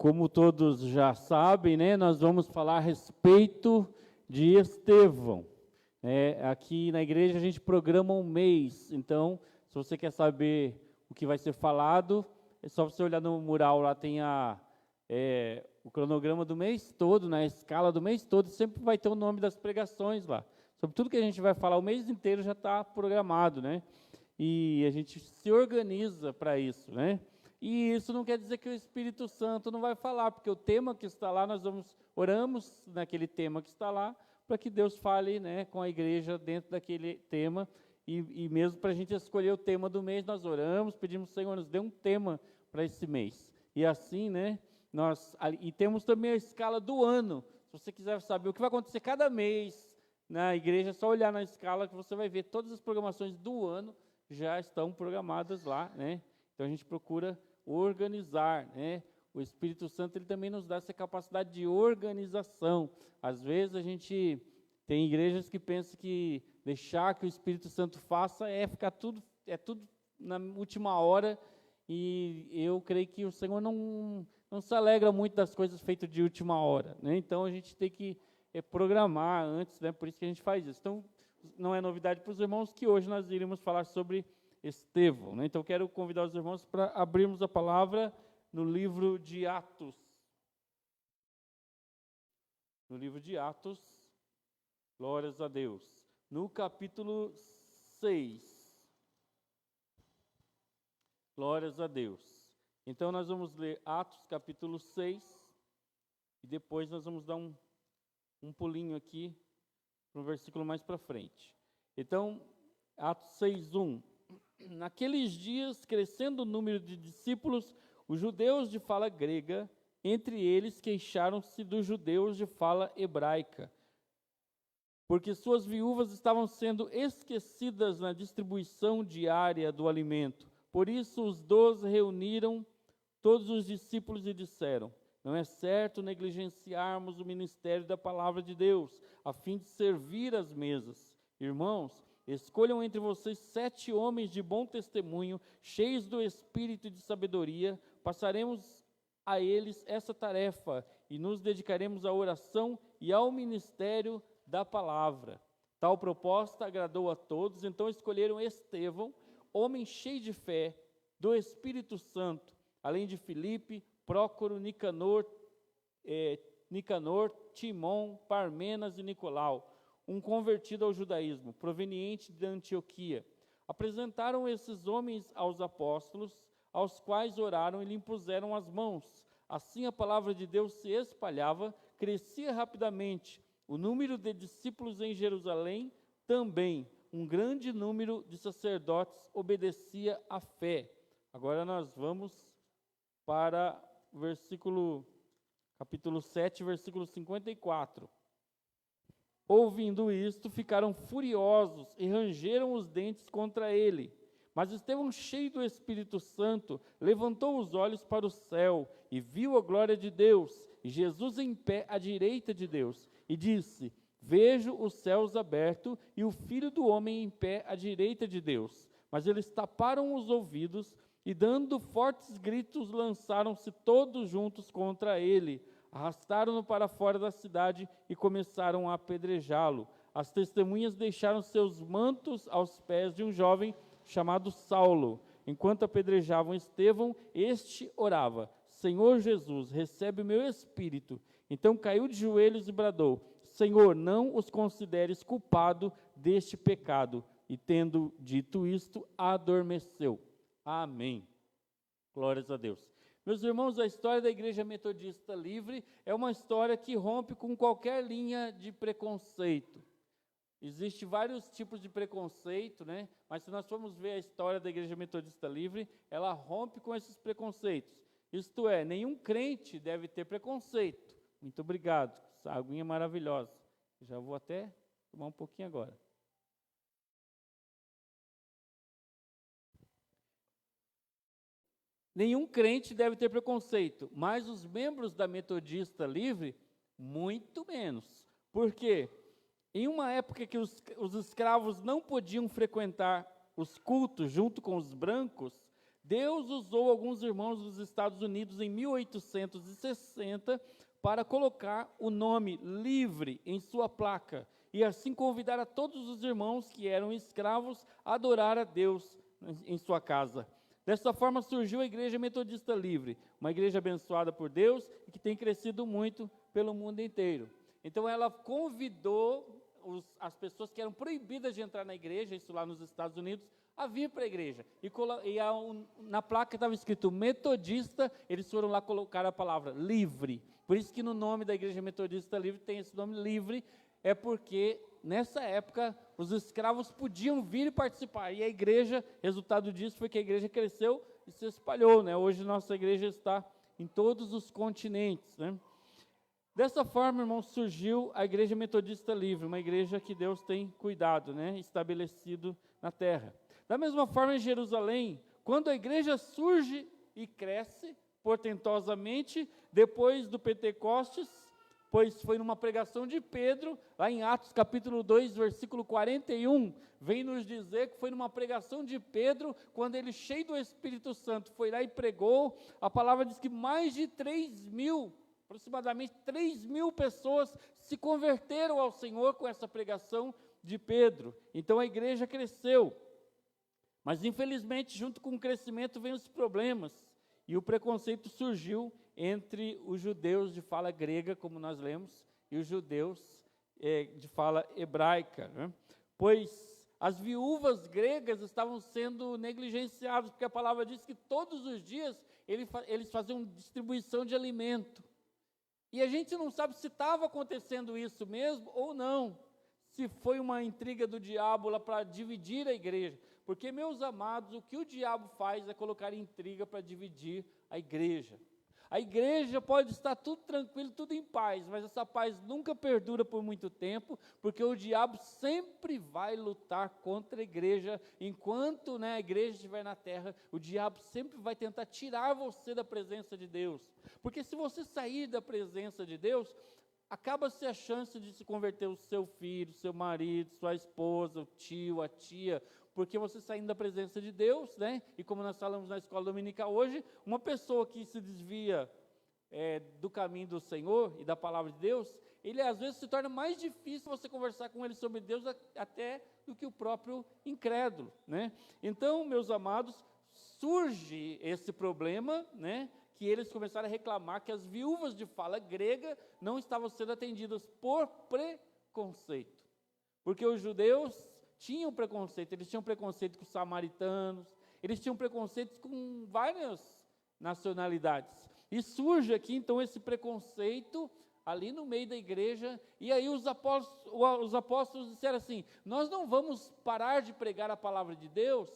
Como todos já sabem, né, nós vamos falar a respeito de Estevão. Aqui na igreja a gente programa um mês, então, se você quer saber o que vai ser falado, é só você olhar no mural, lá tem o cronograma do mês todo, na escala do mês todo, sempre vai ter o nome das pregações lá. Sobre tudo que a gente vai falar o mês inteiro já está programado, né? E a gente se organiza para isso, né? E isso não quer dizer que o Espírito Santo não vai falar, porque o tema que está lá, oramos naquele tema que está lá, para que Deus fale, né, com a igreja dentro daquele tema, e mesmo para a gente escolher o tema do mês, nós oramos, pedimos, Senhor, nos dê um tema para esse mês. E assim, né, e temos também a escala do ano. Se você quiser saber o que vai acontecer cada mês na igreja, é só olhar na escala que você vai ver todas as programações do ano já estão programadas lá, né? Então a gente procura organizar, né? O Espírito Santo, ele também nos dá essa capacidade de organização. Às vezes a gente tem igrejas que pensam que deixar que o Espírito Santo faça ficar tudo na última hora, e eu creio que o Senhor não se alegra muito das coisas feitas de última hora, né? Então a gente tem que programar antes, né? Por isso que a gente faz isso. Então não é novidade para os irmãos que hoje nós iremos falar sobre Estevão, né? Então, quero convidar os irmãos para abrirmos a palavra no livro de Atos. No livro de Atos, glórias a Deus. No capítulo 6. Glórias a Deus. Então, nós vamos ler Atos, capítulo 6, e depois nós vamos dar um pulinho aqui, para um versículo mais para frente. Então, Atos 6:1. Naqueles dias, crescendo o número de discípulos, os judeus de fala grega, entre eles queixaram-se dos judeus de fala hebraica, porque suas viúvas estavam sendo esquecidas na distribuição diária do alimento. Por isso os 12 reuniram todos os discípulos e disseram: não é certo negligenciarmos o ministério da palavra de Deus, a fim de servir as mesas. Irmãos, escolham entre vocês 7 homens de bom testemunho, cheios do espírito e de sabedoria. Passaremos a eles essa tarefa e nos dedicaremos à oração e ao ministério da palavra. Tal proposta agradou a todos, então escolheram Estevão, homem cheio de fé, do Espírito Santo, além de Filipe, Prócoro, Nicanor, Timon, Parmenas e Nicolau, um convertido ao judaísmo, proveniente de Antioquia. Apresentaram esses homens aos apóstolos, aos quais oraram e lhe impuseram as mãos. Assim a palavra de Deus se espalhava, crescia rapidamente. O número de discípulos em Jerusalém também, um grande número de sacerdotes obedecia à fé. Agora nós vamos para capítulo 7, versículo 54. Ouvindo isto, ficaram furiosos e rangeram os dentes contra ele. Mas Estevão, cheio do Espírito Santo, levantou os olhos para o céu e viu a glória de Deus, e Jesus em pé à direita de Deus, e disse: vejo os céus abertos e o Filho do Homem em pé à direita de Deus. Mas eles taparam os ouvidos e, dando fortes gritos, lançaram-se todos juntos contra ele. Arrastaram-no para fora da cidade e começaram a apedrejá-lo. As testemunhas deixaram seus mantos aos pés de um jovem chamado Saulo. Enquanto apedrejavam Estevão, este orava: Senhor Jesus, recebe o meu espírito. Então caiu de joelhos e bradou: Senhor, não os consideres culpado deste pecado. E tendo dito isto, adormeceu. Amém. Glórias a Deus. Meus irmãos, a história da Igreja Metodista Livre é uma história que rompe com qualquer linha de preconceito. Existem vários tipos de preconceito, né? Mas se nós formos ver a história da Igreja Metodista Livre, ela rompe com esses preconceitos. Isto é, nenhum crente deve ter preconceito. Muito obrigado, essa aguinha maravilhosa. Já vou até tomar um pouquinho agora. Nenhum crente deve ter preconceito, mas os membros da Metodista Livre, muito menos. Por quê? Em uma época que os escravos não podiam frequentar os cultos junto com os brancos, Deus usou alguns irmãos dos Estados Unidos em 1860 para colocar o nome Livre em sua placa e assim convidar a todos os irmãos que eram escravos a adorar a Deus em sua casa. Dessa forma surgiu a Igreja Metodista Livre, uma igreja abençoada por Deus e que tem crescido muito pelo mundo inteiro. Então ela convidou as pessoas que eram proibidas de entrar na igreja, isso lá nos Estados Unidos, a vir para a igreja. Na placa estava escrito Metodista, eles foram lá colocar a palavra Livre. Por isso que no nome da Igreja Metodista Livre tem esse nome Livre, é porque nessa época os escravos podiam vir e participar. E a igreja, resultado disso foi que a igreja cresceu e se espalhou, né? Hoje nossa igreja está em todos os continentes, né? Dessa forma, irmãos, surgiu a Igreja Metodista Livre, uma igreja que Deus tem cuidado, né? Estabelecido na terra. Da mesma forma, em Jerusalém, quando a igreja surge e cresce portentosamente, depois do Pentecostes, pois foi numa pregação de Pedro, lá em Atos capítulo 2, versículo 41, vem nos dizer que foi numa pregação de Pedro, quando ele, cheio do Espírito Santo, foi lá e pregou. A palavra diz que mais de 3.000, aproximadamente 3.000 pessoas se converteram ao Senhor com essa pregação de Pedro. Então a igreja cresceu. Mas infelizmente, junto com o crescimento, vem os problemas. E o preconceito surgiu entre os judeus de fala grega, como nós lemos, e os judeus de fala hebraica, né? Pois as viúvas gregas estavam sendo negligenciadas, porque a palavra diz que todos os dias eles faziam distribuição de alimento. E a gente não sabe se estava acontecendo isso mesmo ou não, se foi uma intriga do diabo lá para dividir a igreja. Porque, meus amados, o que o diabo faz é colocar intriga para dividir a igreja. A igreja pode estar tudo tranquilo, tudo em paz, mas essa paz nunca perdura por muito tempo, porque o diabo sempre vai lutar contra a igreja. Enquanto, né, a igreja estiver na terra, o diabo sempre vai tentar tirar você da presença de Deus. Porque se você sair da presença de Deus, acaba-se a chance de se converter o seu filho, seu marido, sua esposa, o tio, a tia, porque você saindo da presença de Deus, né? E como nós falamos na escola dominical hoje, uma pessoa que se desvia do caminho do Senhor e da palavra de Deus, ele às vezes se torna mais difícil você conversar com ele sobre Deus até do que o próprio incrédulo, né? Então, meus amados, surge esse problema, né? Que eles começaram a reclamar que as viúvas de fala grega não estavam sendo atendidas por preconceito, porque os judeus tinham preconceito, eles tinham preconceito com os samaritanos, eles tinham preconceito com várias nacionalidades, e surge aqui então esse preconceito ali no meio da igreja, e aí os apóstolos disseram assim: nós não vamos parar de pregar a palavra de Deus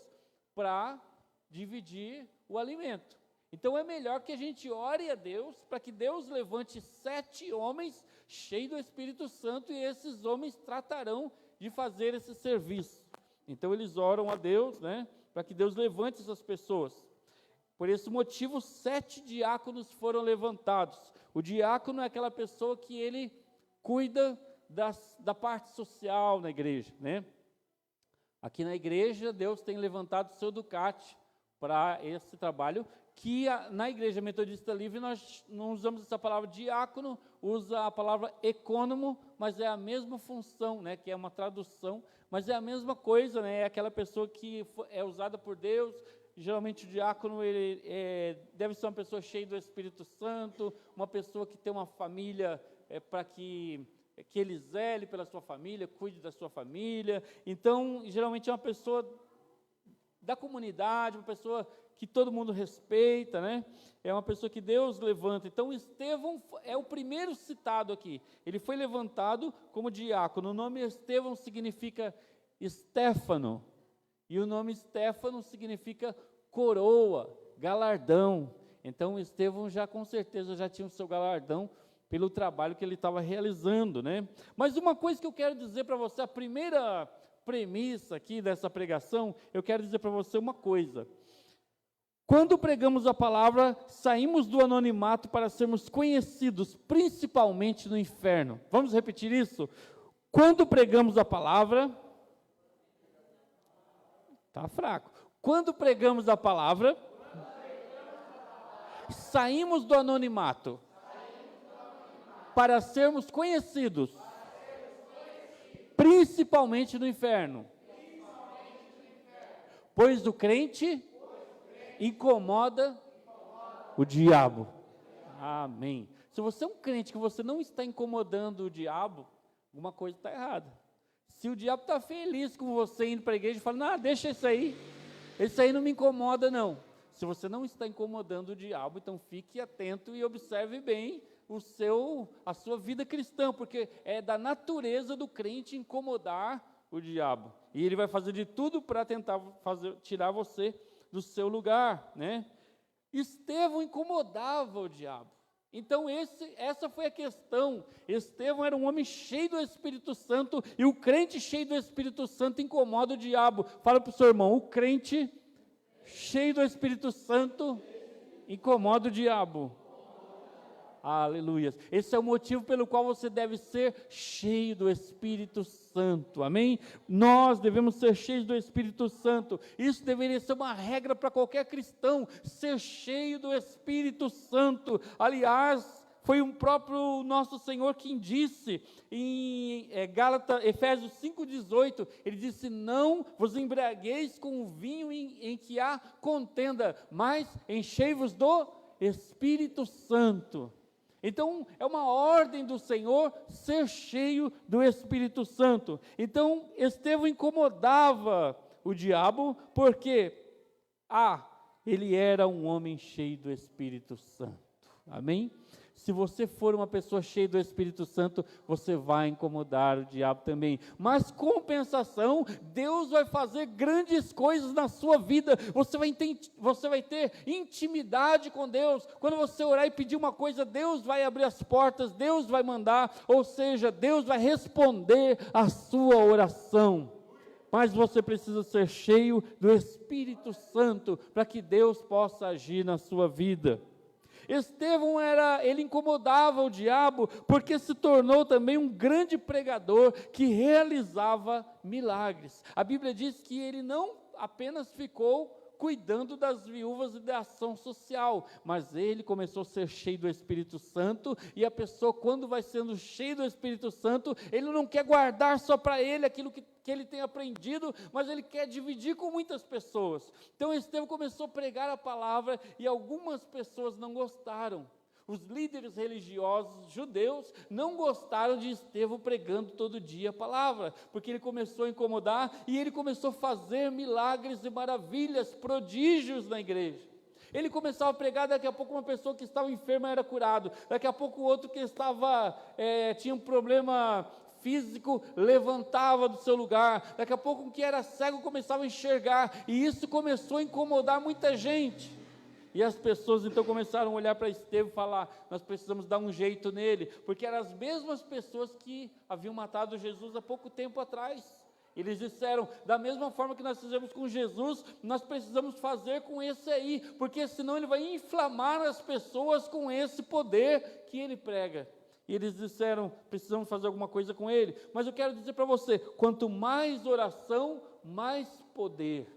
para dividir o alimento. Então é melhor que a gente ore a Deus, para que Deus levante 7 homens cheios do Espírito Santo, e esses homens tratarão de fazer esse serviço. Então eles oram a Deus, né, para que Deus levante essas pessoas. Por esse motivo, 7 diáconos foram levantados. O diácono é aquela pessoa que ele cuida da parte social na igreja, né? Aqui na igreja, Deus tem levantado o seu Ducati para esse trabalho, que na Igreja Metodista Livre nós não usamos essa palavra diácono, usa a palavra ecônomo, mas é a mesma função, né, que é uma tradução, mas é a mesma coisa, né, é aquela pessoa que é usada por Deus. Geralmente o diácono ele deve ser uma pessoa cheia do Espírito Santo, uma pessoa que tem uma família para que ele zele pela sua família, cuide da sua família. Então, geralmente é uma pessoa da comunidade, uma pessoa que todo mundo respeita, né? É uma pessoa que Deus levanta. Então, Estevão é o primeiro citado aqui. Ele foi levantado como diácono. O nome Estevão significa Estéfano, e o nome Estéfano significa coroa, galardão. Então, Estevão já com certeza já tinha o seu galardão pelo trabalho que ele estava realizando, né? Mas uma coisa que eu quero dizer para você, a primeira premissa aqui dessa pregação, eu quero dizer para você uma coisa. Quando pregamos a palavra, saímos do anonimato para sermos conhecidos, principalmente no inferno. Vamos repetir isso? Quando pregamos a palavra, está fraco. Quando pregamos a palavra, saímos do anonimato para sermos conhecidos, principalmente no inferno. Pois o crente incomoda o diabo. Amém. Se você é um crente que você não está incomodando o diabo, alguma coisa está errada. Se o diabo está feliz com você indo para a igreja e falando, ah, deixa isso aí não me incomoda não. Se você não está incomodando o diabo, então fique atento e observe bem a sua vida cristã, porque é da natureza do crente incomodar o diabo. E ele vai fazer de tudo para tentar tirar você do seu lugar, né? Estevão incomodava o diabo. Então essa foi a questão. Estevão era um homem cheio do Espírito Santo, e o crente cheio do Espírito Santo incomoda o diabo. Fala para o seu irmão, o crente cheio do Espírito Santo incomoda o diabo. Aleluia. Esse é o motivo pelo qual você deve ser cheio do Espírito Santo, amém? Nós devemos ser cheios do Espírito Santo. Isso deveria ser uma regra para qualquer cristão, ser cheio do Espírito Santo. Aliás, foi o próprio nosso Senhor quem disse em Efésios 5,18, ele disse, não vos embriagueis com o vinho em que há contenda, mas enchei-vos do Espírito Santo. Então, é uma ordem do Senhor ser cheio do Espírito Santo. Então, Estevão incomodava o diabo, porque, ele era um homem cheio do Espírito Santo. Amém? Se você for uma pessoa cheia do Espírito Santo, você vai incomodar o diabo também. Mas compensação, Deus vai fazer grandes coisas na sua vida. Você vai ter intimidade com Deus. Quando você orar e pedir uma coisa, Deus vai abrir as portas, Deus vai mandar, ou seja, Deus vai responder a sua oração. Mas você precisa ser cheio do Espírito Santo para que Deus possa agir na sua vida. Estevão ele incomodava o diabo porque se tornou também um grande pregador que realizava milagres. A Bíblia diz que ele não apenas ficou cuidando das viúvas e da ação social, mas ele começou a ser cheio do Espírito Santo, e a pessoa, quando vai sendo cheio do Espírito Santo, ele não quer guardar só para ele aquilo que ele tem aprendido, mas ele quer dividir com muitas pessoas. Então Estevão começou a pregar a palavra, e algumas pessoas não gostaram. Os líderes religiosos judeus não gostaram de Estevão pregando todo dia a palavra, porque ele começou a incomodar, e ele começou a fazer milagres e maravilhas, prodígios na igreja. Ele começava a pregar, daqui a pouco uma pessoa que estava enferma era curado, daqui a pouco o outro que tinha um problema físico levantava do seu lugar, daqui a pouco um que era cego começava a enxergar, e isso começou a incomodar muita gente. E as pessoas então começaram a olhar para Estevão e falar, nós precisamos dar um jeito nele, porque eram as mesmas pessoas que haviam matado Jesus há pouco tempo atrás. Eles disseram, da mesma forma que nós fizemos com Jesus, nós precisamos fazer com esse aí, porque senão ele vai inflamar as pessoas com esse poder que ele prega. E eles disseram, precisamos fazer alguma coisa com ele. Mas eu quero dizer para você, quanto mais oração, mais poder.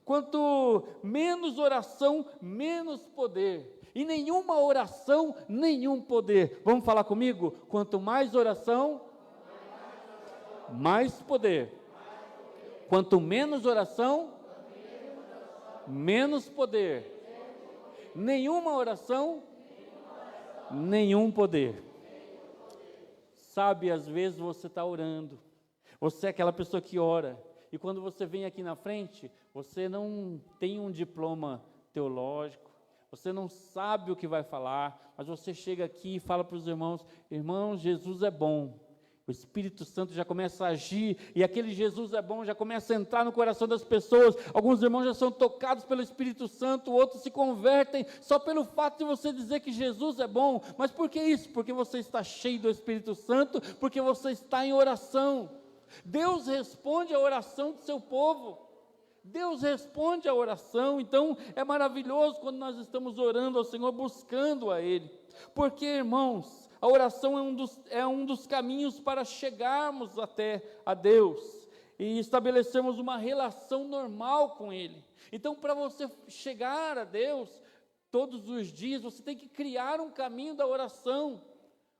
Quanto menos oração, menos poder. E nenhuma oração, nenhum poder. Vamos falar comigo? Quanto mais oração, mais poder. Quanto menos oração, menos poder. Nenhuma oração, nenhum poder. Sabe, às vezes você está orando. Você é aquela pessoa que ora. E quando você vem aqui na frente, você não tem um diploma teológico, você não sabe o que vai falar, mas você chega aqui e fala para os irmãos, irmãos, Jesus é bom. O Espírito Santo já começa a agir, e aquele Jesus é bom já começa a entrar no coração das pessoas. Alguns irmãos já são tocados pelo Espírito Santo, outros se convertem só pelo fato de você dizer que Jesus é bom. Mas por que isso? Porque você está cheio do Espírito Santo, porque você está em oração. Deus responde a oração do seu povo. Deus responde a oração. Então é maravilhoso quando nós estamos orando ao Senhor, buscando a Ele. Porque, irmãos, a oração é um dos caminhos para chegarmos até a Deus e estabelecermos uma relação normal com Ele. Então, para você chegar a Deus, todos os dias, você tem que criar um caminho da oração.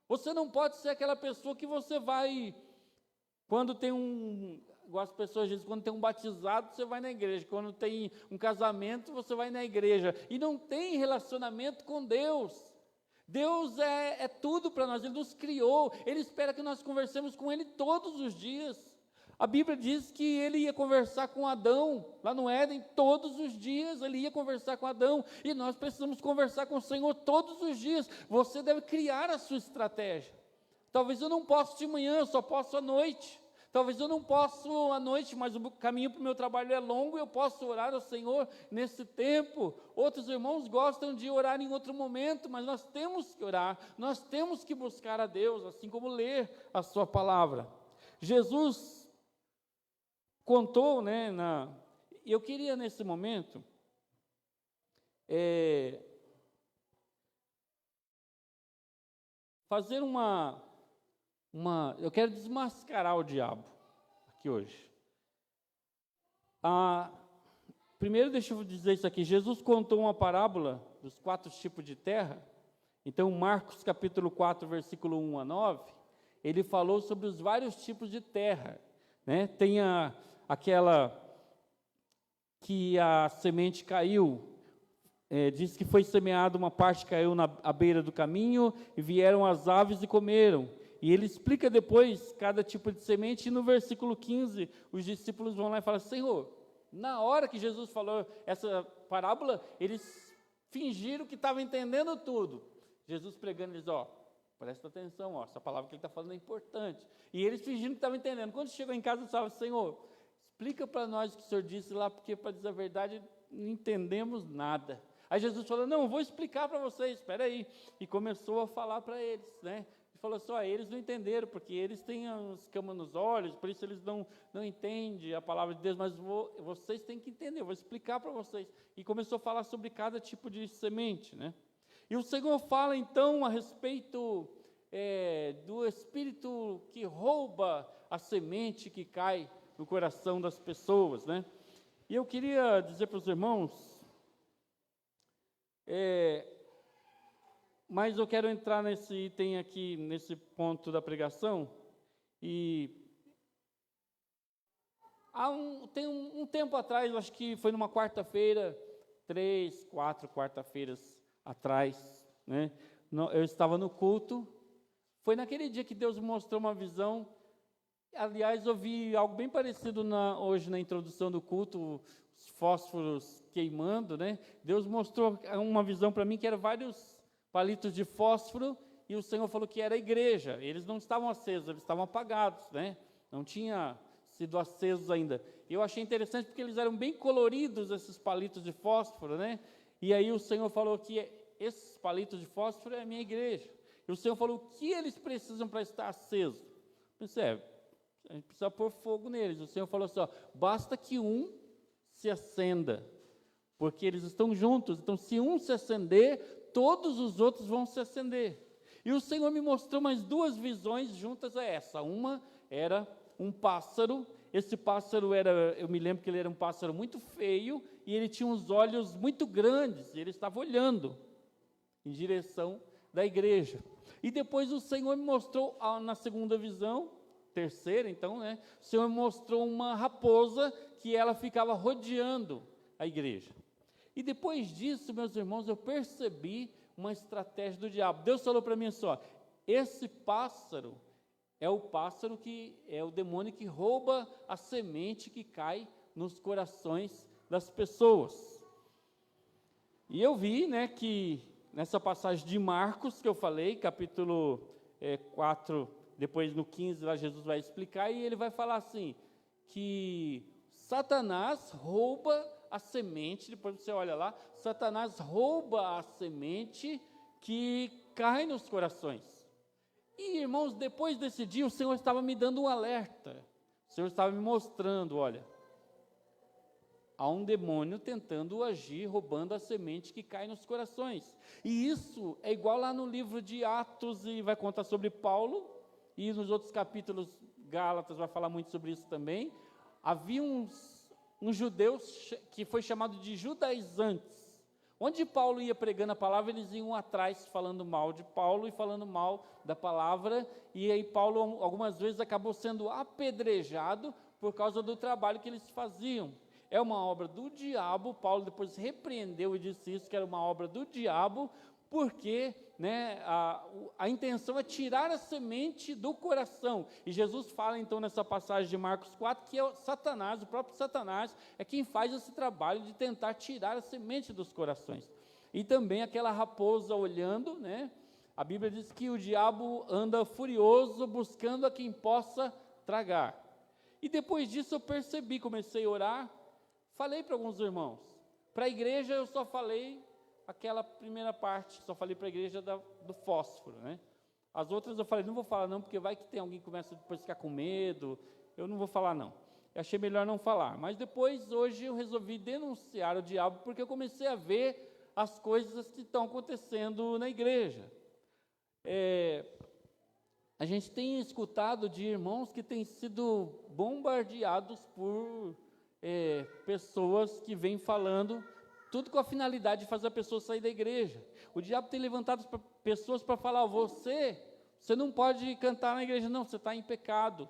Você não pode ser aquela pessoa que você vai, quando tem igual as pessoas dizem, quando tem um batizado, você vai na igreja, quando tem um casamento, você vai na igreja, e não tem relacionamento com Deus. Deus é tudo para nós, Ele nos criou, Ele espera que nós conversemos com Ele todos os dias. A Bíblia diz que Ele ia conversar com Adão, lá no Éden, todos os dias Ele ia conversar com Adão, e nós precisamos conversar com o Senhor todos os dias. Você deve criar a sua estratégia. Talvez eu não possa de manhã, eu só posso à noite. Talvez eu não possa à noite, mas o caminho para o meu trabalho é longo e eu posso orar ao Senhor nesse tempo. Outros irmãos gostam de orar em outro momento, mas nós temos que orar, nós temos que buscar a Deus, assim como ler a sua palavra. Jesus contou, eu queria nesse momento, fazer eu quero desmascarar o diabo aqui hoje. Primeiro deixa eu dizer isso aqui, Jesus contou uma parábola dos 4 tipos de terra. Então Marcos capítulo 4, versículo 1 a 9, ele falou sobre os vários tipos de terra, né? Tem aquela que a semente caiu, diz que foi semeada, uma parte caiu à beira do caminho, e vieram as aves e comeram. E ele explica depois cada tipo de semente, e no versículo 15, os discípulos vão lá e falam: Senhor, na hora que Jesus falou essa parábola, eles fingiram que estavam entendendo tudo. Jesus pregando, eles, presta atenção, essa palavra que ele está falando é importante. E eles fingiram que estavam entendendo. Quando chegou em casa, eles falaram: Senhor, explica para nós o que o Senhor disse lá, porque, para dizer a verdade, não entendemos nada. Aí Jesus falou: não, vou explicar para vocês, espera aí. E começou a falar para eles, né? Ele falou assim: eles não entenderam, porque eles têm as escamas nos olhos, por isso eles não entendem a palavra de Deus, mas vocês têm que entender, eu vou explicar para vocês. E começou a falar sobre cada tipo de semente, né? E o Senhor fala então a respeito do espírito que rouba a semente que cai no coração das pessoas, né? E eu queria dizer para os irmãos, mas eu quero entrar nesse item aqui, nesse ponto da pregação, e tem um tempo atrás, acho que foi numa quarta-feira, 3, 4 quarta-feiras atrás, né? Eu estava no culto, foi naquele dia que Deus me mostrou uma visão. Aliás, eu vi algo bem parecido hoje na introdução do culto, os fósforos queimando, né? Deus mostrou uma visão para mim que eram vários palitos de fósforo, e o Senhor falou que era a igreja. Eles não estavam acesos, eles estavam apagados, né? Não tinha sido acesos ainda. E eu achei interessante porque eles eram bem coloridos, esses palitos de fósforo, né? E aí o Senhor falou que esses palitos de fósforo é a minha igreja. E o Senhor falou: o que eles precisam para estar acesos? Eu pensei, a gente precisa pôr fogo neles. O Senhor falou assim: basta que um se acenda, porque eles estão juntos. Então, se um se acender, todos os outros vão se acender. E o Senhor me mostrou mais 2 visões juntas a essa. Uma era um pássaro. Esse pássaro eu me lembro que ele era um pássaro muito feio, e ele tinha uns olhos muito grandes, e ele estava olhando em direção da igreja. E depois o Senhor me mostrou, na segunda visão, terceira então, né? O Senhor me mostrou uma raposa, que ela ficava rodeando a igreja. E depois disso, meus irmãos, eu percebi uma estratégia do diabo. Deus falou para mim assim: esse pássaro é o pássaro que é o demônio que rouba a semente que cai nos corações das pessoas. E eu vi, né, que nessa passagem de Marcos que eu falei, capítulo 4, depois no 15, lá Jesus vai explicar, e ele vai falar assim, que Satanás rouba a semente, depois você olha lá, Satanás rouba a semente que cai nos corações. E, irmãos, depois desse dia, o Senhor estava me dando um alerta. O Senhor estava me mostrando, olha, há um demônio tentando agir, roubando a semente que cai nos corações. E isso é igual lá no livro de Atos, e vai contar sobre Paulo, e nos outros capítulos, Gálatas vai falar muito sobre isso também. Havia uns judeus que foi chamado de judaizantes. Onde Paulo ia pregando a palavra, eles iam atrás falando mal de Paulo e falando mal da palavra, e aí Paulo algumas vezes acabou sendo apedrejado por causa do trabalho que eles faziam. É uma obra do diabo. Paulo depois repreendeu e disse isso, que era uma obra do diabo, porque a intenção é tirar a semente do coração. E Jesus fala então nessa passagem de Marcos 4, que é Satanás, o próprio Satanás, é quem faz esse trabalho de tentar tirar a semente dos corações. E também aquela raposa olhando, a Bíblia diz que o diabo anda furioso, buscando a quem possa tragar. E depois disso eu percebi, comecei a orar, falei para alguns irmãos. Para a igreja eu só falei aquela primeira parte, só falei para a igreja do fósforo, As outras eu falei, não vou falar não, porque vai que tem alguém que começa depois a ficar com medo, eu não vou falar não. Eu achei melhor não falar, mas depois, hoje, eu resolvi denunciar o diabo, porque eu comecei a ver as coisas que estão acontecendo na igreja. A gente tem escutado de irmãos que têm sido bombardeados por pessoas que vêm falando, tudo com a finalidade de fazer a pessoa sair da igreja. O diabo tem levantado pessoas para falar, você não pode cantar na igreja, não, você está em pecado.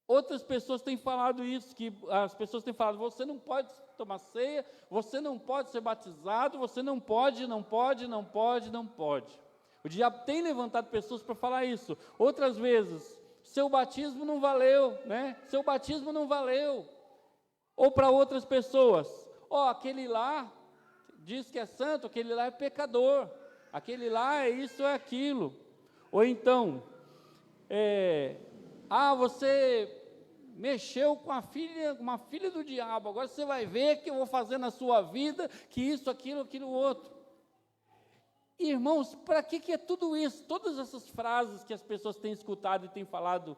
Outras pessoas têm falado isso, que as pessoas têm falado, você não pode tomar ceia, você não pode ser batizado, você não pode. O diabo tem levantado pessoas para falar isso. Outras vezes, seu batismo não valeu, Seu batismo não valeu. Ou para outras pessoas, aquele lá diz que é santo, aquele lá é pecador, aquele lá é isso, é aquilo. Ou então, você mexeu com uma filha do diabo, agora você vai ver que eu vou fazer na sua vida, que isso, aquilo outro. Irmãos, para que é tudo isso? Todas essas frases que as pessoas têm escutado e têm falado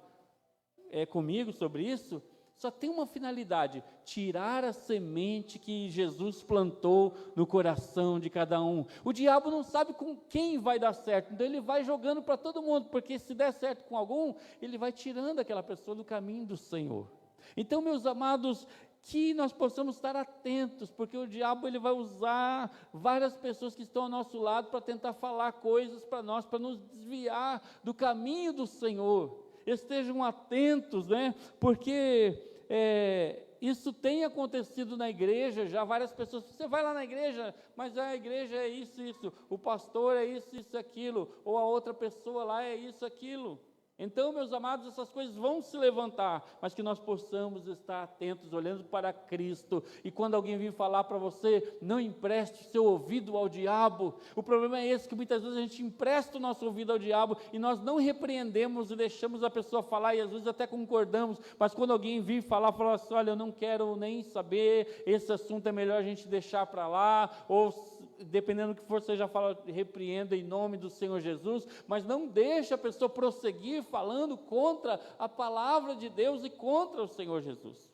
comigo sobre isso, só tem uma finalidade: tirar a semente que Jesus plantou no coração de cada um. O diabo não sabe com quem vai dar certo, então ele vai jogando para todo mundo, porque se der certo com algum, ele vai tirando aquela pessoa do caminho do Senhor. Então, meus amados, que nós possamos estar atentos, porque o diabo ele vai usar várias pessoas que estão ao nosso lado para tentar falar coisas para nós, para nos desviar do caminho do Senhor. Estejam atentos, porque isso tem acontecido na igreja, já várias pessoas, você vai lá na igreja, mas a igreja é isso, o pastor é isso, aquilo, ou a outra pessoa lá é isso, aquilo. Então, meus amados, essas coisas vão se levantar, mas que nós possamos estar atentos, olhando para Cristo, e quando alguém vir falar para você, não empreste seu ouvido ao diabo. O problema é esse, que muitas vezes a gente empresta o nosso ouvido ao diabo, e nós não repreendemos e deixamos a pessoa falar, e às vezes até concordamos, mas quando alguém vir falar assim, olha, eu não quero nem saber, esse assunto é melhor a gente deixar para lá, ou dependendo do que for, você já fala, repreenda em nome do Senhor Jesus, mas não deixa a pessoa prosseguir falando contra a palavra de Deus e contra o Senhor Jesus.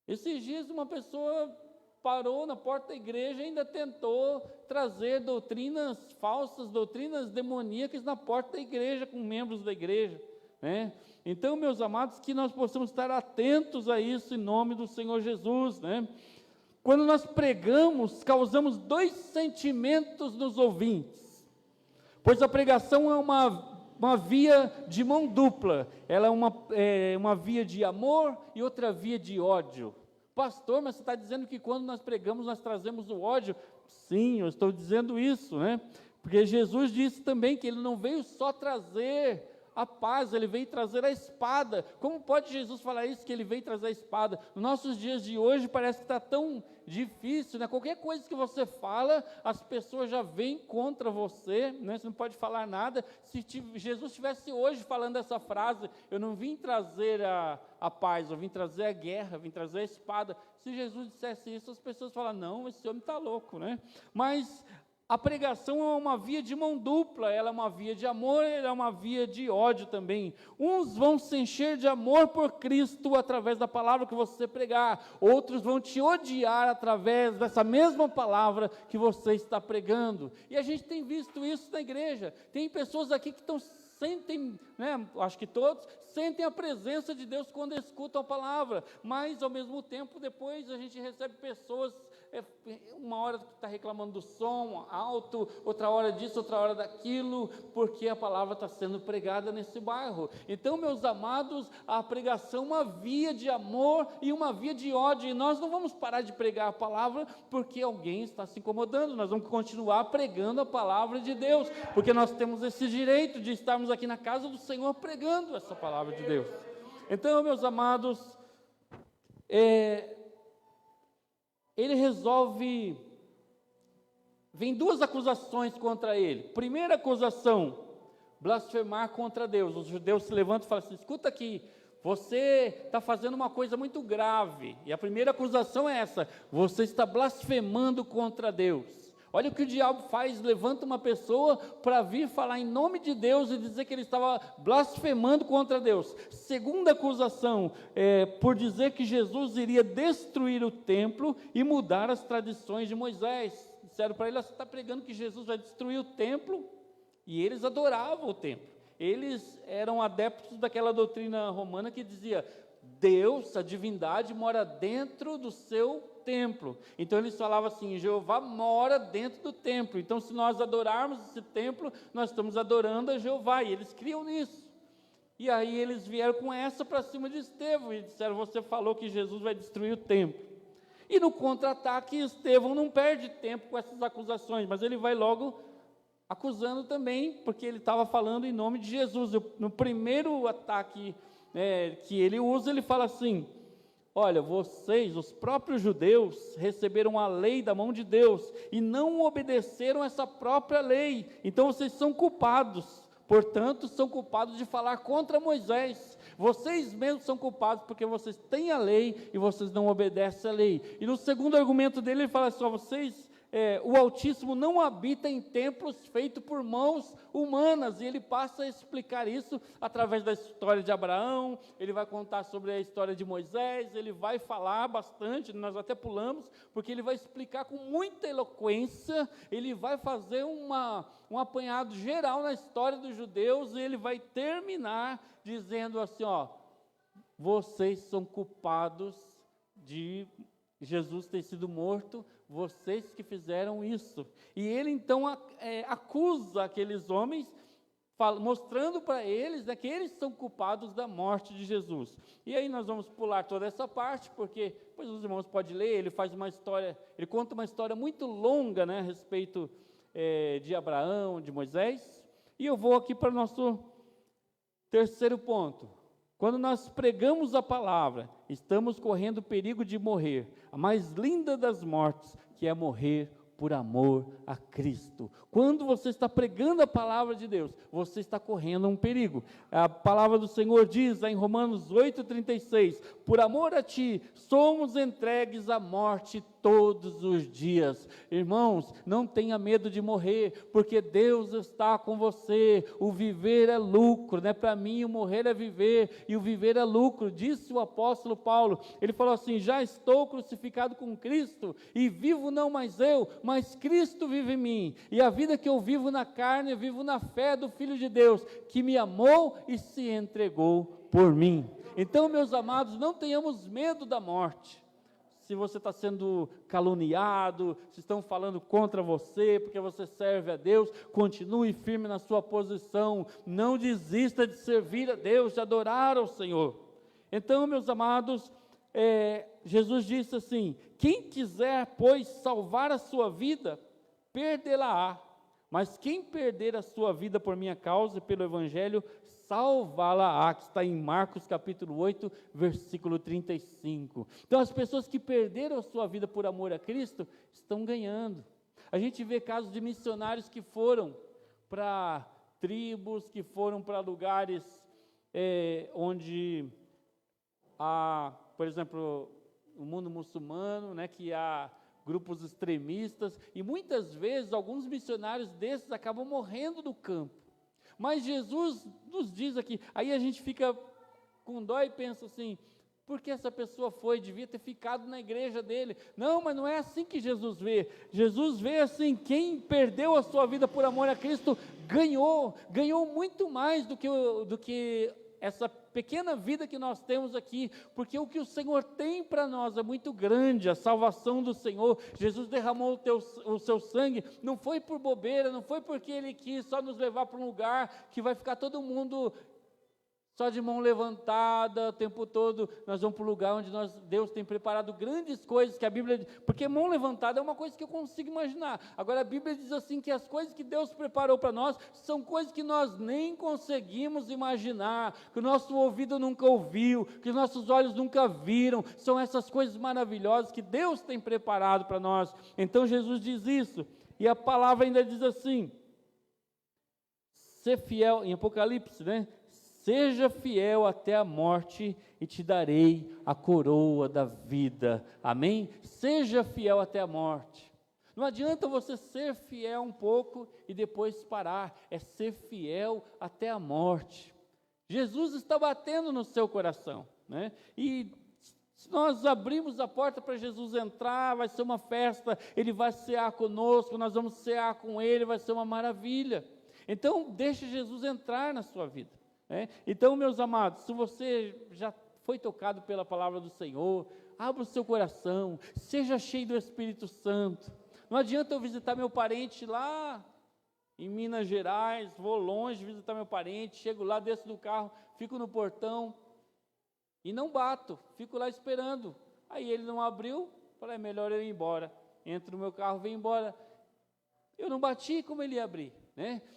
Esses dias uma pessoa parou na porta da igreja e ainda tentou trazer doutrinas falsas, doutrinas demoníacas na porta da igreja, com membros da igreja, Então, meus amados, que nós possamos estar atentos a isso em nome do Senhor Jesus, Quando nós pregamos, causamos 2 sentimentos nos ouvintes, pois a pregação é uma via de mão dupla, ela é uma via de amor e outra via de ódio. Pastor, mas você está dizendo que quando nós pregamos, nós trazemos o ódio? Sim, eu estou dizendo isso, porque Jesus disse também que Ele não veio só trazer a paz, Ele veio trazer a espada. Como pode Jesus falar isso, que Ele veio trazer a espada? Nos nossos dias de hoje parece que está tão difícil, Qualquer coisa que você fala, as pessoas já vêm contra você, Você não pode falar nada. Se Jesus estivesse hoje falando essa frase, eu não vim trazer a paz, eu vim trazer a guerra, eu vim trazer a espada. Se Jesus dissesse isso, as pessoas falam, não, esse homem está louco, Mas a pregação é uma via de mão dupla, ela é uma via de amor, ela é uma via de ódio também. Uns vão se encher de amor por Cristo através da palavra que você pregar, outros vão te odiar através dessa mesma palavra que você está pregando. E a gente tem visto isso na igreja. Tem pessoas aqui que sentem, acho que todos, sentem a presença de Deus quando escutam a palavra, mas ao mesmo tempo depois a gente recebe pessoas uma hora está reclamando do som alto, outra hora disso, outra hora daquilo, porque a palavra está sendo pregada nesse bairro. Então, meus amados, a pregação é uma via de amor e uma via de ódio, e nós não vamos parar de pregar a palavra porque alguém está se incomodando, nós vamos continuar pregando a palavra de Deus, porque nós temos esse direito de estarmos aqui na casa do Senhor pregando essa palavra de Deus. Então, meus amados, ele resolve, vem duas acusações contra ele. Primeira acusação, blasfemar contra Deus. Os judeus se levantam e falam assim: escuta aqui, você está fazendo uma coisa muito grave, e a primeira acusação é essa: você está blasfemando contra Deus. Olha o que o diabo faz, levanta uma pessoa para vir falar em nome de Deus e dizer que ele estava blasfemando contra Deus. Segunda acusação, por dizer que Jesus iria destruir o templo e mudar as tradições de Moisés. Disseram para ele: você está pregando que Jesus vai destruir o templo? E eles adoravam o templo. Eles eram adeptos daquela doutrina romana que dizia: Deus, a divindade, mora dentro do seu templo. Então eles falavam assim: Jeová mora dentro do templo, então se nós adorarmos esse templo, nós estamos adorando a Jeová, e eles criam nisso. E aí eles vieram com essa para cima de Estevão, e disseram: você falou que Jesus vai destruir o templo. E no contra-ataque, Estevão não perde tempo com essas acusações, mas ele vai logo acusando também, porque ele estava falando em nome de Jesus. No primeiro ataque que ele usa, ele fala assim: olha, vocês, os próprios judeus, receberam a lei da mão de Deus e não obedeceram essa própria lei, então vocês são culpados, portanto são culpados de falar contra Moisés. Vocês mesmos são culpados porque vocês têm a lei e vocês não obedecem a lei. E no segundo argumento dele, ele fala assim: o Altíssimo não habita em templos feitos por mãos humanas, e ele passa a explicar isso através da história de Abraão. Ele vai contar sobre a história de Moisés, ele vai falar bastante, nós até pulamos, porque ele vai explicar com muita eloquência, ele vai fazer um apanhado geral na história dos judeus, e ele vai terminar dizendo assim: vocês são culpados de Jesus ter sido morto, vocês que fizeram isso. E ele então acusa aqueles homens, mostrando para eles que eles são culpados da morte de Jesus. E aí nós vamos pular toda essa parte, porque depois os irmãos podem ler. Ele faz uma história, ele conta uma história muito longa, a respeito de Abraão, de Moisés. E eu vou aqui para o nosso terceiro ponto. Quando nós pregamos a palavra, estamos correndo o perigo de morrer a mais linda das mortes, que é morrer por amor a Cristo. Quando você está pregando a palavra de Deus, você está correndo um perigo. A palavra do Senhor diz lá em Romanos 8,36: por amor a ti, somos entregues à morte todos os dias. Irmãos, não tenha medo de morrer, porque Deus está com você. O viver é lucro, para mim o morrer é viver, e o viver é lucro, disse o apóstolo Paulo. Ele falou assim: já estou crucificado com Cristo, e vivo não mais eu, mas Cristo vive em mim, e a vida que eu vivo na carne, eu vivo na fé do Filho de Deus, que me amou e se entregou por mim. Então, meus amados, não tenhamos medo da morte. Se você está sendo caluniado, se estão falando contra você, porque você serve a Deus, continue firme na sua posição, não desista de servir a Deus, de adorar ao Senhor. Então, meus amados, Jesus disse assim: quem quiser, pois, salvar a sua vida, perdê-la-á, mas quem perder a sua vida por minha causa e pelo Evangelho, salvá-la-á, que está em Marcos capítulo 8, versículo 35. Então as pessoas que perderam a sua vida por amor a Cristo, estão ganhando. A gente vê casos de missionários que foram para tribos, que foram para lugares onde há, por exemplo, o mundo muçulmano, que há grupos extremistas, e muitas vezes alguns missionários desses acabam morrendo no campo. Mas Jesus nos diz aqui, aí a gente fica com dó e pensa assim: por que essa pessoa devia ter ficado na igreja dele? Não, mas não é assim que Jesus vê. Jesus vê assim: quem perdeu a sua vida por amor a Cristo, ganhou muito mais do que essa pequena vida que nós temos aqui, porque o que o Senhor tem para nós é muito grande, a salvação do Senhor. Jesus derramou o seu sangue, não foi por bobeira, não foi porque Ele quis só nos levar para um lugar que vai ficar todo mundo só de mão levantada o tempo todo. Nós vamos para o lugar onde Deus tem preparado grandes coisas, que a Bíblia, porque mão levantada é uma coisa que eu consigo imaginar. Agora a Bíblia diz assim, que as coisas que Deus preparou para nós, são coisas que nós nem conseguimos imaginar, que o nosso ouvido nunca ouviu, que os nossos olhos nunca viram, são essas coisas maravilhosas que Deus tem preparado para nós. Então Jesus diz isso, e a palavra ainda diz assim, ser fiel, em Apocalipse, né? Seja fiel até a morte e te darei a coroa da vida. Amém? Seja fiel até a morte. Não adianta você ser fiel um pouco e depois parar. É ser fiel até a morte. Jesus está batendo no seu coração, né? E se nós abrimos a porta para Jesus entrar, vai ser uma festa, Ele vai cear conosco, nós vamos cear com Ele, vai ser uma maravilha. Então, deixe Jesus entrar na sua vida. Então, meus amados, se você já foi tocado pela palavra do Senhor, abra o seu coração, seja cheio do Espírito Santo. Não adianta eu visitar meu parente lá em Minas Gerais, vou longe visitar meu parente, chego lá, desço do carro, fico no portão e não bato, fico lá esperando. Aí ele não abriu, falei, é melhor eu ir embora. Entro no meu carro, venho embora. Eu não bati, como ele ia abrir?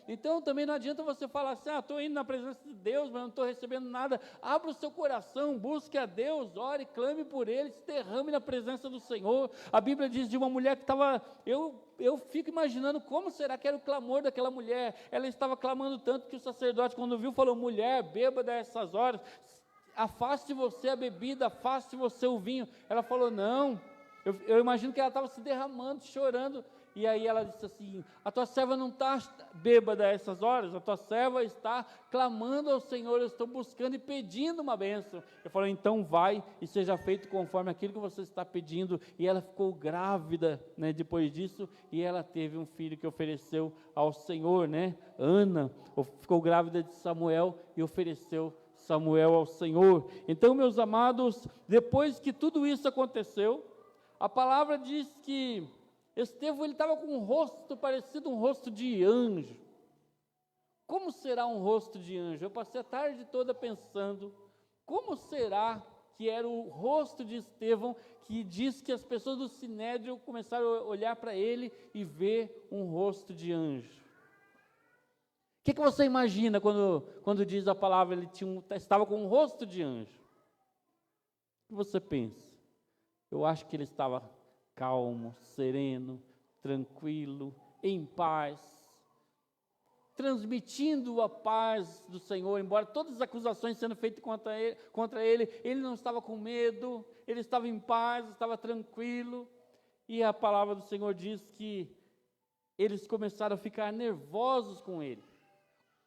Então também não adianta você falar assim, estou indo na presença de Deus, mas não estou recebendo nada. Abra o seu coração, busque a Deus, ore, clame por Ele, se derrame na presença do Senhor. A Bíblia diz de uma mulher que estava, eu fico imaginando como será que era o clamor daquela mulher. Ela estava clamando tanto que o sacerdote, quando viu, falou, mulher, bêbada a essas horas, afaste você a bebida, afaste você o vinho. Ela falou, não. Eu imagino que ela estava se derramando, chorando. E aí ela disse assim, a tua serva não está bêbada a essas horas, a tua serva está clamando ao Senhor, eu estou buscando e pedindo uma bênção. Eu falei, então vai e seja feito conforme aquilo que você está pedindo. E ela ficou grávida, depois disso, e ela teve um filho que ofereceu ao Senhor, Ana, ficou grávida de Samuel e ofereceu Samuel ao Senhor. Então, meus amados, depois que tudo isso aconteceu, a palavra diz que Estevão, ele estava com um rosto parecido um rosto de anjo. Como será um rosto de anjo? Eu passei a tarde toda pensando, como será que era o rosto de Estevão, que diz que as pessoas do Sinédrio começaram a olhar para ele e ver um rosto de anjo. O que você imagina quando diz a palavra, ele estava com um rosto de anjo? O que você pensa? Eu acho que ele estava calmo, sereno, tranquilo, em paz, transmitindo a paz do Senhor, embora todas as acusações sendo feitas contra ele, ele não estava com medo, ele estava em paz, estava tranquilo. E a palavra do Senhor diz que eles começaram a ficar nervosos com ele,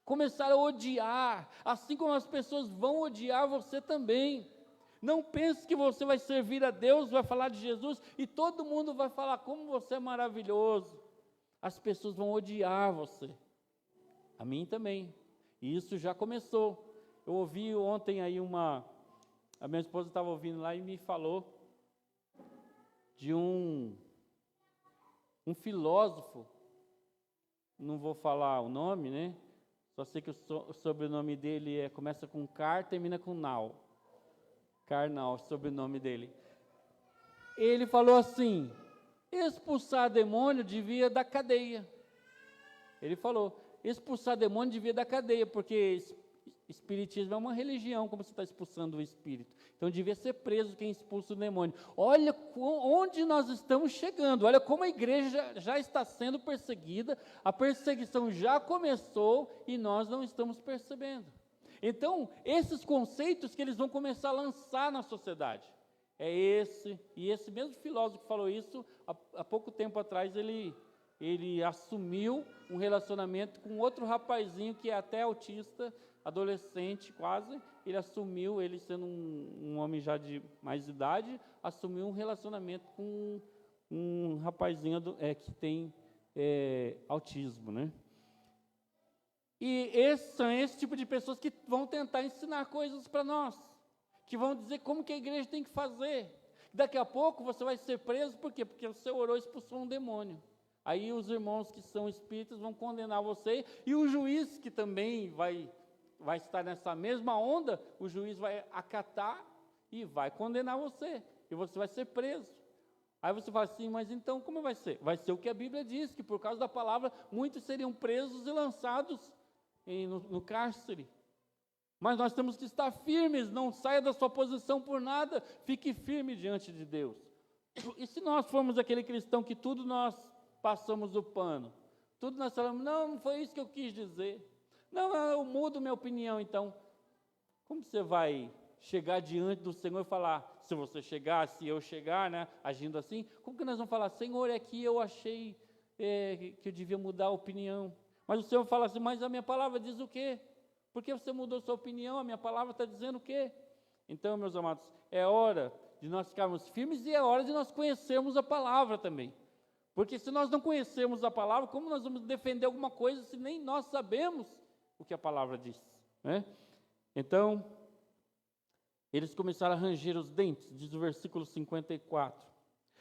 começaram a odiar, assim como as pessoas vão odiar você também. Não pense que você vai servir a Deus, vai falar de Jesus e todo mundo vai falar como você é maravilhoso. As pessoas vão odiar você. A mim também. E isso já começou. Eu ouvi ontem aí a minha esposa estava ouvindo lá e me falou de um filósofo, não vou falar o nome, Só sei que o sobrenome dele começa com Car, termina com Nau. Karnal, sobrenome dele. Ele falou assim, expulsar demônio devia da cadeia. Ele falou, expulsar demônio devia da cadeia, porque espiritismo é uma religião, como você está expulsando o espírito. Então devia ser preso quem expulsa o demônio. Olha onde nós estamos chegando, olha como a igreja já está sendo perseguida, a perseguição já começou e nós não estamos percebendo. Então, esses conceitos que eles vão começar a lançar na sociedade, e esse mesmo filósofo que falou isso, há pouco tempo atrás, ele assumiu um relacionamento com outro rapazinho que é até autista, adolescente quase, ele sendo um homem já de mais idade, assumiu um relacionamento com um rapazinho que tem autismo, E são esse tipo de pessoas que vão tentar ensinar coisas para nós, que vão dizer como que a igreja tem que fazer. Daqui a pouco você vai ser preso, por quê? Porque você orou e expulsou um demônio. Aí os irmãos que são espíritas vão condenar você, e o juiz, que também vai estar nessa mesma onda, o juiz vai acatar e vai condenar você, e você vai ser preso. Aí você fala assim, mas então como vai ser? Vai ser o que a Bíblia diz, que por causa da palavra, muitos seriam presos e lançados no cárcere. Mas nós temos que estar firmes, não saia da sua posição por nada, fique firme diante de Deus. E se nós formos aquele cristão que tudo nós passamos o pano, tudo nós falamos, não foi isso que eu quis dizer, não, eu mudo minha opinião, então, como você vai chegar diante do Senhor e falar, se você chegar, se eu chegar, né, agindo assim, como que nós vamos falar, Senhor, é que eu achei que eu devia mudar a opinião, mas o Senhor fala assim, mas a minha palavra diz o quê? Porque você mudou sua opinião, a minha palavra está dizendo o quê? Então, meus amados, é hora de nós ficarmos firmes e é hora de nós conhecermos a palavra também. Porque se nós não conhecermos a palavra, como nós vamos defender alguma coisa se nem nós sabemos o que a palavra diz, né? Então, eles começaram a ranger os dentes, diz o versículo 54.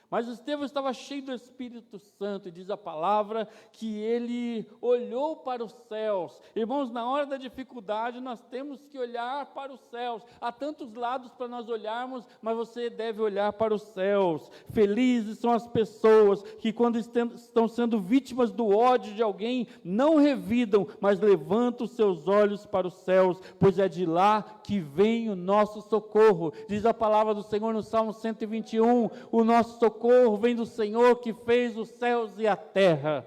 Mas Estevão estava cheio do Espírito Santo, e diz a palavra que ele olhou para os céus. Irmãos, na hora da dificuldade, nós temos que olhar para os céus. Há tantos lados para nós olharmos, mas você deve olhar para os céus. Felizes são as pessoas que, quando estão sendo vítimas do ódio de alguém, não revidam, mas levantam os seus olhos para os céus, pois é de lá que vem o nosso socorro. Diz a palavra do Senhor no Salmo 121, o nosso socorro vem do Senhor que fez os céus e a terra.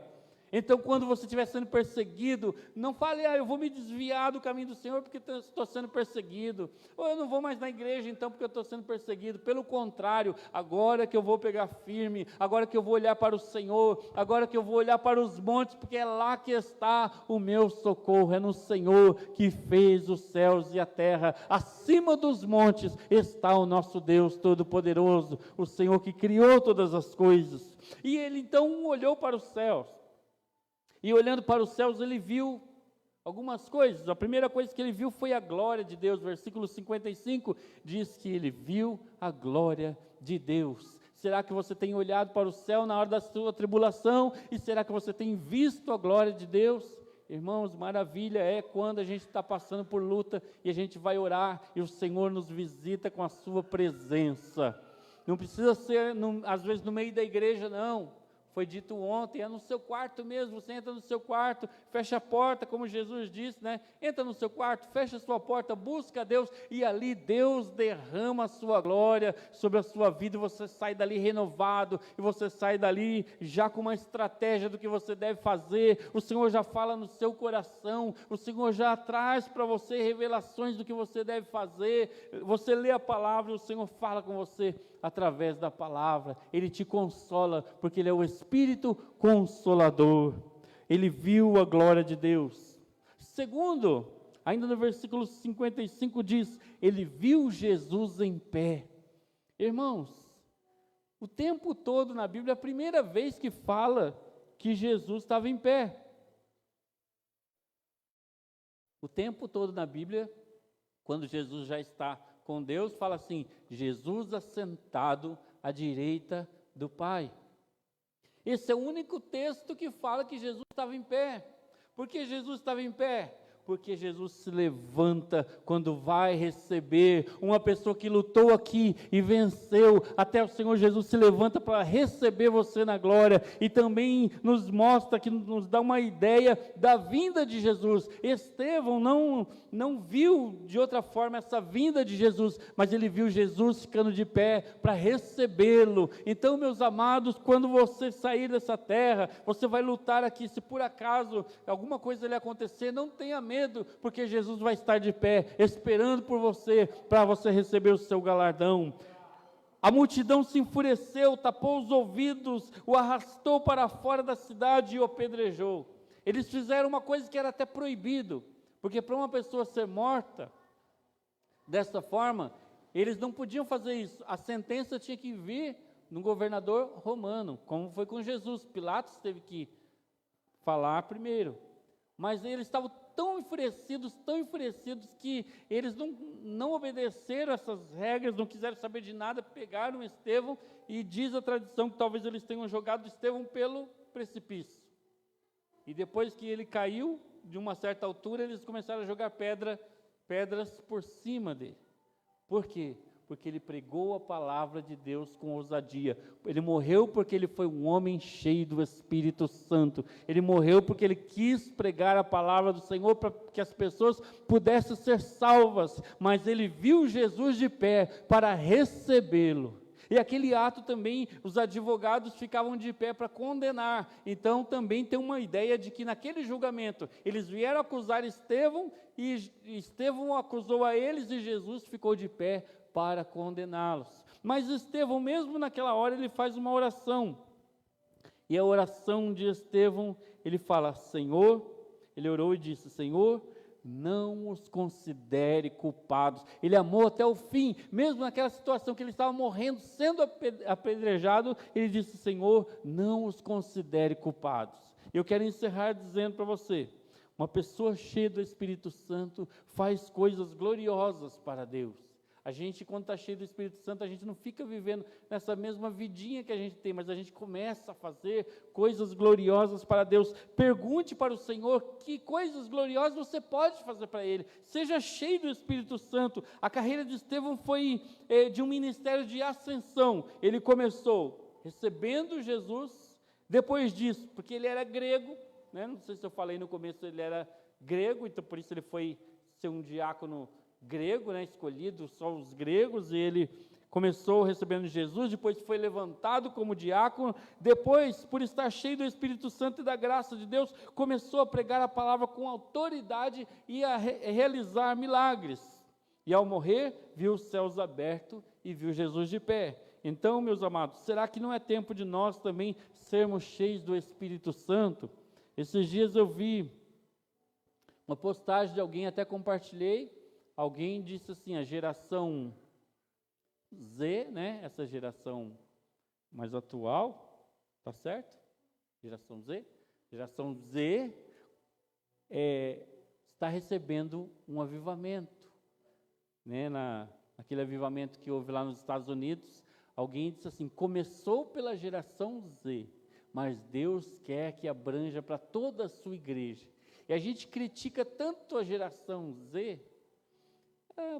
Então, quando você estiver sendo perseguido, não fale, eu vou me desviar do caminho do Senhor porque estou sendo perseguido, ou eu não vou mais na igreja então porque eu estou sendo perseguido. Pelo contrário, agora que eu vou pegar firme, agora que eu vou olhar para o Senhor, agora que eu vou olhar para os montes, porque é lá que está o meu socorro, é no Senhor que fez os céus e a terra. Acima dos montes está o nosso Deus Todo-Poderoso, o Senhor que criou todas as coisas. E ele então olhou para os céus. E olhando para os céus, ele viu algumas coisas. A primeira coisa que ele viu foi a glória de Deus. Versículo 55 diz que ele viu a glória de Deus. Será que você tem olhado para o céu na hora da sua tribulação? E será que você tem visto a glória de Deus? Irmãos, maravilha é quando a gente está passando por luta e a gente vai orar e o Senhor nos visita com a sua presença. Não precisa ser, às vezes, no meio da igreja, não. Foi dito ontem, é no seu quarto mesmo, você entra no seu quarto, fecha a porta, como Jesus disse, né? Entra no seu quarto, fecha a sua porta, busca a Deus, e ali Deus derrama a sua glória sobre a sua vida, e você sai dali renovado, e você sai dali já com uma estratégia do que você deve fazer, o Senhor já fala no seu coração, o Senhor já traz para você revelações do que você deve fazer, você lê a palavra, o Senhor fala com você através da palavra, Ele te consola, porque Ele é o Espírito Consolador. Ele viu a glória de Deus. Segundo, ainda no versículo 55 diz, ele viu Jesus em pé. Irmãos, o tempo todo na Bíblia, é a primeira vez que fala que Jesus estava em pé. O tempo todo na Bíblia, quando Jesus já está com Deus, fala assim, Jesus assentado à direita do Pai. Esse é o único texto que fala que Jesus estava em pé. Por que Jesus estava em pé? Porque Jesus se levanta quando vai receber uma pessoa que lutou aqui e venceu, até o Senhor Jesus se levanta para receber você na glória, e também nos mostra, que nos dá uma ideia da vinda de Jesus. Estevão não viu de outra forma essa vinda de Jesus, mas ele viu Jesus ficando de pé para recebê-lo. Então, meus amados, quando você sair dessa terra, você vai lutar aqui, se por acaso alguma coisa lhe acontecer, não tenha medo, porque Jesus vai estar de pé, esperando por você, para você receber o seu galardão. A multidão se enfureceu, tapou os ouvidos, o arrastou para fora da cidade e o apedrejou. Eles fizeram uma coisa que era até proibido, porque para uma pessoa ser morta dessa forma, eles não podiam fazer isso. A sentença tinha que vir no governador romano, como foi com Jesus. Pilatos teve que falar primeiro, mas eles estavam tão enfurecidos, que eles não obedeceram essas regras, não quiseram saber de nada, pegaram Estevão, e diz a tradição que talvez eles tenham jogado Estevão pelo precipício. E depois que ele caiu, de uma certa altura, eles começaram a jogar pedras por cima dele. Por quê? Porque ele pregou a palavra de Deus com ousadia. Ele morreu porque ele foi um homem cheio do Espírito Santo. Ele morreu porque ele quis pregar a palavra do Senhor para que as pessoas pudessem ser salvas. Mas ele viu Jesus de pé para recebê-lo. E aquele ato também, os advogados ficavam de pé para condenar. Então também tem uma ideia de que naquele julgamento, eles vieram acusar Estevão, e Estevão acusou a eles, e Jesus ficou de pé para condená-los. Mas Estevão, mesmo naquela hora, ele faz uma oração. E a oração de Estevão, ele fala, Senhor, ele orou e disse, Senhor, não os considere culpados. Ele amou até o fim, mesmo naquela situação que ele estava morrendo, sendo apedrejado, ele disse, Senhor, não os considere culpados. Eu quero encerrar dizendo para você, uma pessoa cheia do Espírito Santo faz coisas gloriosas para Deus. A gente, quando está cheio do Espírito Santo, a gente não fica vivendo nessa mesma vidinha que a gente tem, mas a gente começa a fazer coisas gloriosas para Deus. Pergunte para o Senhor que coisas gloriosas você pode fazer para Ele. Seja cheio do Espírito Santo. A carreira de Estevão foi de um ministério de ascensão. Ele começou recebendo Jesus, depois disso, porque ele era grego, né? Não sei se eu falei no começo, ele era grego, então por isso ele foi ser um diácono grego, né, escolhido só os gregos, e ele começou recebendo Jesus, depois foi levantado como diácono, depois, por estar cheio do Espírito Santo e da graça de Deus, começou a pregar a palavra com autoridade e a realizar milagres, e ao morrer, viu os céus abertos e viu Jesus de pé. Então, meus amados, será que não é tempo de nós também sermos cheios do Espírito Santo? Esses dias eu vi uma postagem de alguém, até compartilhei. Alguém disse assim, a geração Z, né, essa geração mais atual, tá certo? Geração Z está recebendo um avivamento, né, naquele avivamento que houve lá nos Estados Unidos, alguém disse assim, começou pela geração Z, mas Deus quer que abranja para toda a sua igreja. E a gente critica tanto a geração Z,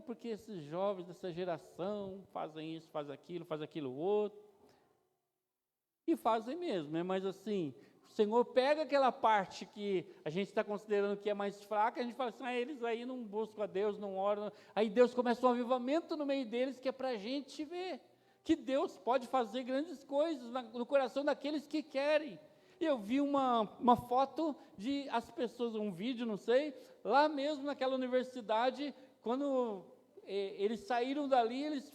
porque esses jovens dessa geração fazem isso, fazem aquilo outro, e fazem mesmo, né? Mas assim, o Senhor pega aquela parte que a gente está considerando que é mais fraca, a gente fala assim, eles aí não buscam a Deus, não oram, aí Deus começa um avivamento no meio deles, que é para a gente ver, que Deus pode fazer grandes coisas no coração daqueles que querem. Eu vi uma foto de as pessoas, um vídeo, não sei, lá mesmo naquela universidade, quando eles saíram dali, eles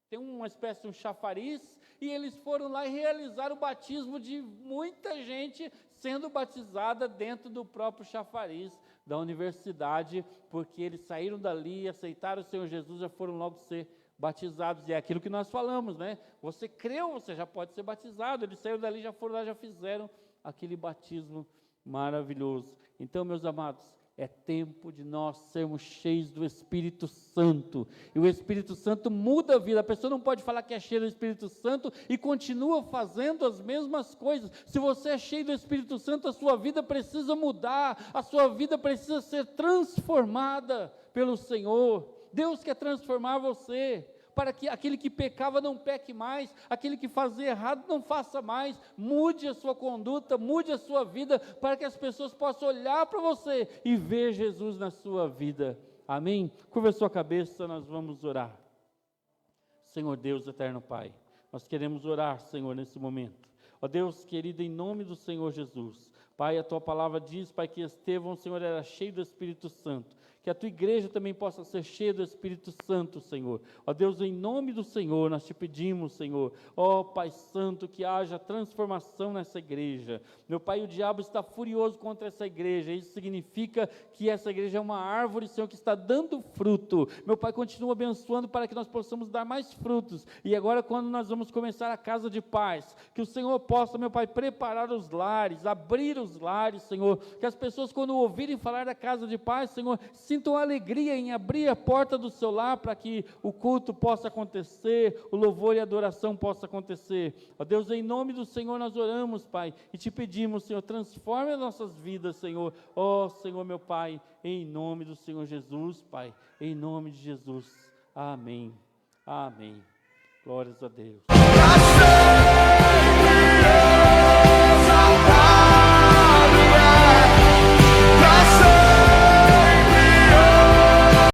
têm uma espécie de um chafariz, e eles foram lá e realizaram o batismo de muita gente sendo batizada dentro do próprio chafariz da universidade, porque eles saíram dali, aceitaram o Senhor Jesus, já foram logo ser batizados, e é aquilo que nós falamos, né? Você creu, você já pode ser batizado. Eles saíram dali, já foram lá, já fizeram aquele batismo maravilhoso. Então, meus amados, é tempo de nós sermos cheios do Espírito Santo, e o Espírito Santo muda a vida. A pessoa não pode falar que é cheia do Espírito Santo e continua fazendo as mesmas coisas. Se você é cheio do Espírito Santo, a sua vida precisa mudar, a sua vida precisa ser transformada pelo Senhor. Deus quer transformar você, para que aquele que pecava não peque mais, aquele que fazia errado não faça mais. Mude a sua conduta, mude a sua vida, para que as pessoas possam olhar para você e ver Jesus na sua vida. Amém? Curva a sua cabeça, nós vamos orar. Senhor Deus, eterno Pai, nós queremos orar, Senhor, nesse momento. Ó Deus querido, em nome do Senhor Jesus, Pai, a Tua palavra diz, Pai, que Estevão, Senhor, era cheio do Espírito Santo, Que a tua igreja também possa ser cheia do Espírito Santo, Senhor. Ó Deus, em nome do Senhor, nós te pedimos, Senhor, ó Pai Santo, que haja transformação nessa igreja. Meu Pai, o diabo está furioso contra essa igreja, isso significa que essa igreja é uma árvore, Senhor, que está dando fruto. Meu Pai, continua abençoando para que nós possamos dar mais frutos. E agora, quando nós vamos começar a casa de paz, que o Senhor possa, meu Pai, preparar os lares, abrir os lares, Senhor, que as pessoas, quando ouvirem falar da casa de paz, Senhor, sintam alegria em abrir a porta do seu lar para que o culto possa acontecer, o louvor e a adoração possa acontecer. Ó Deus, em nome do Senhor nós oramos, Pai, e te pedimos, Senhor, transforme as nossas vidas, Senhor. Ó Senhor, meu Pai, em nome do Senhor Jesus, Pai, em nome de Jesus. Amém. Amém. Glórias a Deus.